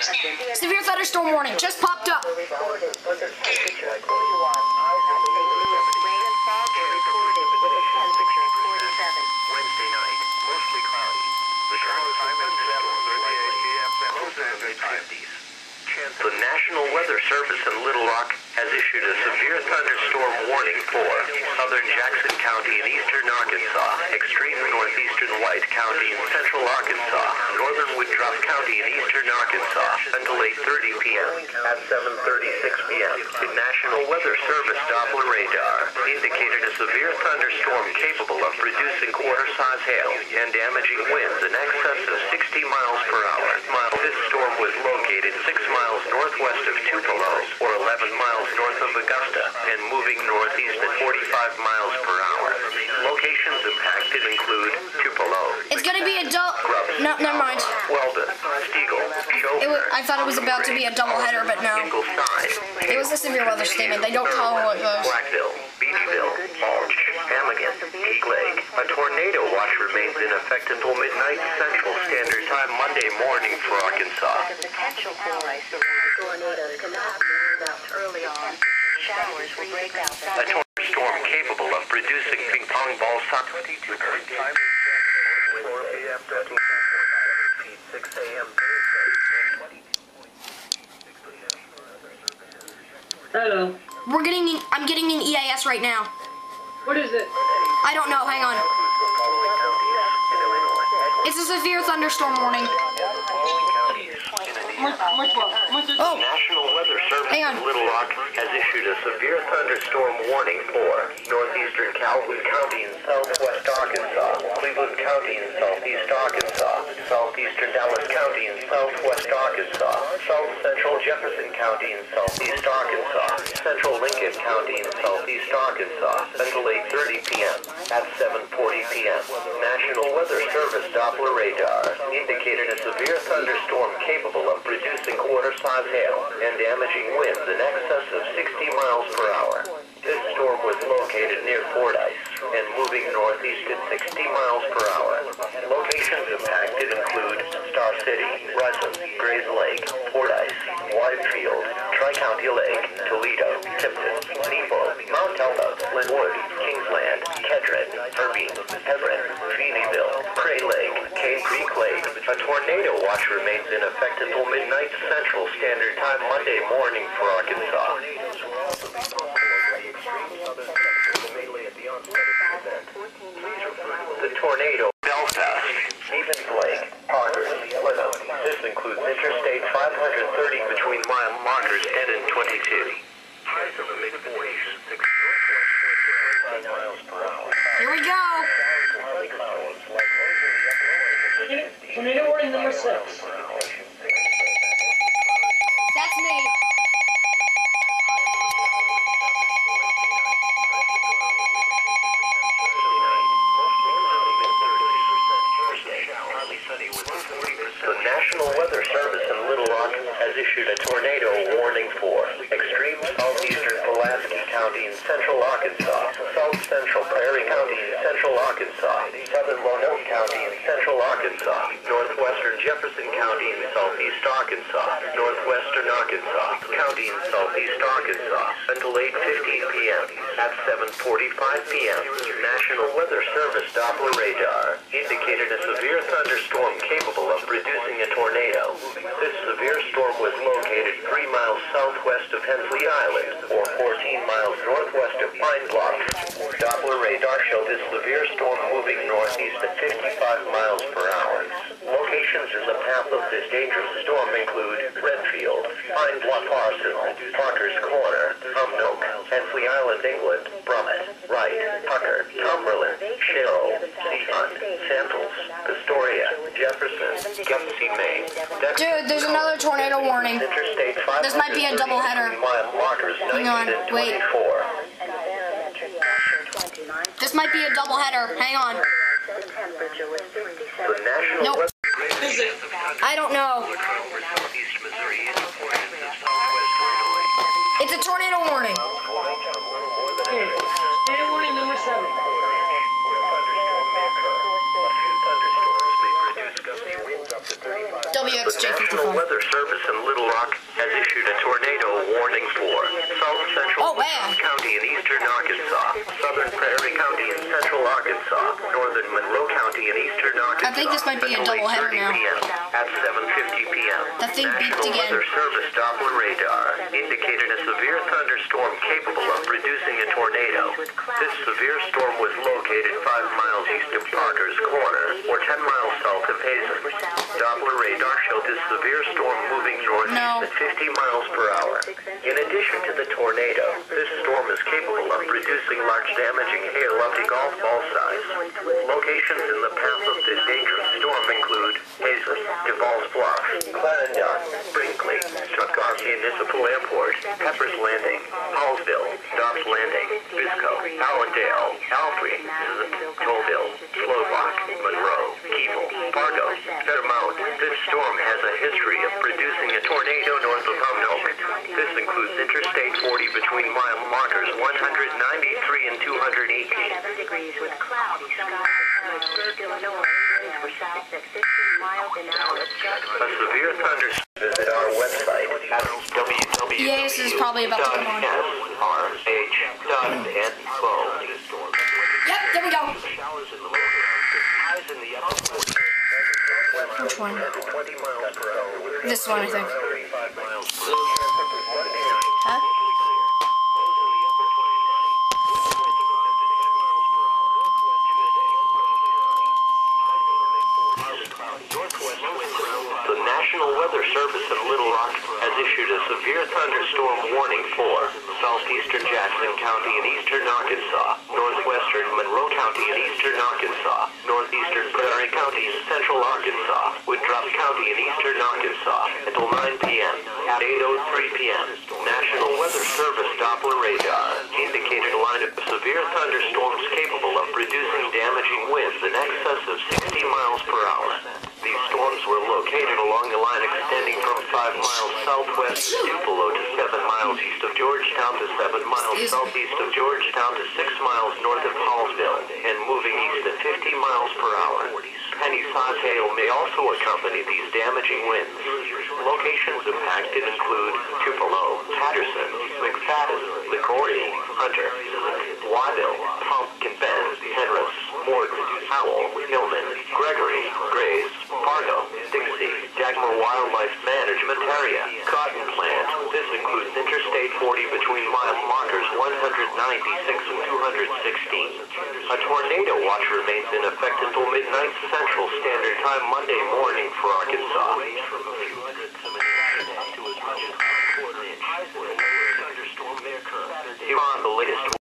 Severe thunderstorm warning just popped up. Wednesday night, mostly cloudy. The showers time is 7:38 p.m. Central Standard Time. The National Weather Service in Little Rock has issued a severe thunderstorm warning for southern Jackson County and eastern Arkansas, extreme northeastern White County and central Arkansas, northern Woodruff County and eastern Arkansas until 8:30 p.m. At 7:36 p.m., the National Weather Service Doppler radar indicated a severe thunderstorm capable of producing quarter-size hail and damaging winds in excess of 60 miles per hour. This storm was located 6 miles northwest of Tupelo, or 11 miles north of Augusta, and moving northeast at 45 miles per hour. Locations impacted include Tupelo. It's gonna be a no, never mind. Weldon, Stiegel, Chauffeur. I thought it was about to be a doubleheader, but no. It was a severe weather statement. They don't call it what it was. Blackville, Beattyville, Balch, Hamigan, Eagle Lake. A tornado watch remains in effect until midnight Central Standard Time Monday morning for Arkansas. The potential for tornadoes cannot be ruled out early on. Showers will break out. A tornado storm capable of producing ping pong ball size. 4 p.m. 6 a.m. Hello. I'm getting an EAS right now. What is it? I don't know. Hang on. It's a severe thunderstorm warning. Oh. National Weather Service Hang on. in Little Rock has issued a severe thunderstorm warning for northeastern Calhoun County and southwest Arkansas, Cleveland County and southeast Arkansas, southeastern Dallas County and southwest Arkansas, south central Jefferson County and southeast Arkansas, central Lincoln County and southeast Arkansas until 8:30 p.m. At 7:40 p.m., National Weather Service Doppler radar indicated a severe thunderstorm capable of producing quarter-size hail and damaging winds in excess of 60 miles per hour. This storm was located near Fordyce and moving northeast at 60 miles per hour. Locations impacted include Star City, Russon, Grays Lake, Fordyce, Whitefield, Tri-County Lake, Toledo, Tipton, Nebo, Mount Elba, Linwood, Kingsland, Kedron, Irvine, Hebron, Feeneyville, Cray Lake, Cave Creek Lake. A tornado watch remains in effect until midnight Central Standard Time Monday morning for Arkansas. The tornado Belfast, Stevens Lake, Parker, Plymouth. This includes Interstate 530 between mile markers 10 and 22. Highs of the mid-40s, 6 miles per hour. Here we go. Tornado warning number 6. That's me. The National Weather Service in Little Rock has issued a tornado warning for extreme southeastern Pulaski County in central Arkansas, south central Prairie County in central Arkansas, southern Lonoke County in central Arkansas, northwestern Jefferson County in southeast Arkansas, northwestern Arkansas County in southeast Arkansas until 8:15 p.m. At 7:45 p.m., National Weather Service Doppler radar indicated a severe thunderstorm capable of producing a tornado. This severe storm was located 3 miles southwest of Hensley Island, or 14 miles northwest of Pine Bluff. Doppler radar showed this severe storm moving northeast at 55 miles per hour. Locations in the path of this dangerous storm include Redfield, Pine Bluff Arsenal, Parker's Corner, Humnoke, Hensley Island, England, Brummett, Wright, Tucker, Cumberland, Sherrill, Seafront, Sandals, Astoria, Jefferson, Kempsey, Maine. Dude, there's another tornado warning. Interstate This might be a doubleheader. Hang on, wait. This might be a doubleheader. Hang on. Nope. I don't know. It's a tornado warning. Tornado warning number 7. WXJ55. The National Weather Service in Little Rock has issued a tornado warning for south central County in eastern Arkansas, southern Prairie County in central Arkansas, northern Monroe County in eastern Arkansas. I think this might be a double header now. At 7:50 p.m. That thing beeped National again. Weather Service Doppler radar indicated a severe thunderstorm capable of producing a tornado. This severe storm was located 5 miles east of Parker's Corner, or 10 miles south of Hazen. Doppler radar showed this severe storm moving northeast at 50 miles per hour. In addition to the tornado, this storm is capable of producing large damaging hail up to golf ball size. Locations in the path of this dangerous storm include Hazen, DeVal's Bluff, Clarendon, Brinkley, Stuttgart Municipal Airport, Pepper's Landing, Hallsville, Dobbs Landing, Bisco, Allendale, Alfred, Colville, Slovak, Monroe, Keeble, Fargo, Fairmount. This storm has a history of producing a tornado north of Humboldt. This includes Interstate 40 between mile markers 193 and 218. 7 degrees with cloudy skies. Observed Illinois winds were south at 15 miles an hour. A severe thunderstorm. Visit our website at www. EAS is probably about to come on. .srh.info. Yep, there we go. Which one? This one, I think. Huh? The National Weather Service in Little Rock has issued a severe thunderstorm warning for southeastern Jackson County in eastern Arkansas, northwestern Monroe County in eastern Arkansas, northeastern Prairie County in central Arkansas, Woodruff County in eastern Arkansas until 9 p.m. At 8:03 p.m., National Weather Service Doppler radar indicated a line of severe thunderstorms capable of producing damaging winds in excess of 60 miles per hour. These storms were located along a line extending from 5 miles southwest of Tupelo to 7 miles east of Georgetown to 7 miles southeast of Georgetown to 6 miles north of Hallsville, and moving east at 50 miles per hour. Penny-sized hail may also accompany these damaging winds. Locations impacted include Tupelo, Patterson, McFadden, LaCroix, Hunter, Waddell, Pumpkin Bend, Penrith, Morton, Howell, Hillman, Gregory, Grays, Fargo, Dixie, Dagmar Wildlife Management Area, Cotton Plant. This includes Interstate 40 between mile markers 196 and 216. A tornado watch remains in effect until midnight Central Standard Time Monday morning for Arkansas. Here on the latest